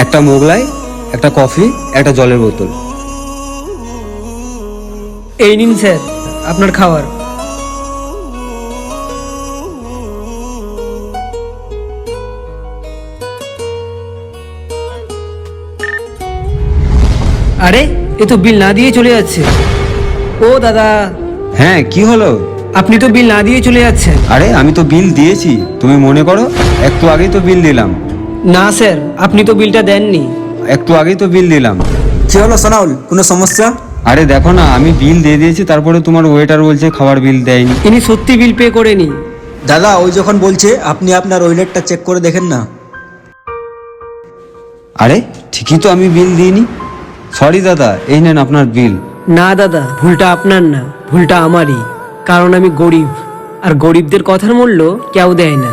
একটা মোগলাই, একটা কফি, একটা জলের বোতল। এই নিন স্যার আপনার খাবার। আরে এ তো বিল না দিয়ে চলে যাচ্ছে। ও দাদা, হ্যাঁ, কি হলো? আপনি তো বিল না দিয়ে চলে যাচ্ছেন। আরে আমি তো বিল দিয়েছি, তুমি মনে করো? একটু আগেই তো বিল দিলাম। না স্যার, আপনি তো বিলটা দেননি। একটু আগেই তো বিল দিলাম। কি হলো সোনাউল, কোনো সমস্যা? আরে দেখো না, আমি বিল দিয়ে দিয়েছি, তারপরে তোমার ওয়েটার বলছে খাবার বিল দেয়নি। ইনি সত্যি বিল পে করেনি। দাদা ওই যখন বলছে আপনি আপনার ওয়েলেটটা চেক করে দেখেন না। আরে ঠিকই তো, আমি বিল দিইনি। সরি দাদা, এই নেন আপনার বিল। না দাদা, ভুলটা আপনার না, ভুলটা আমারই। কারণ আমি গরিব, আর গরিবদের কথার মূল্য কেউ দেয় না।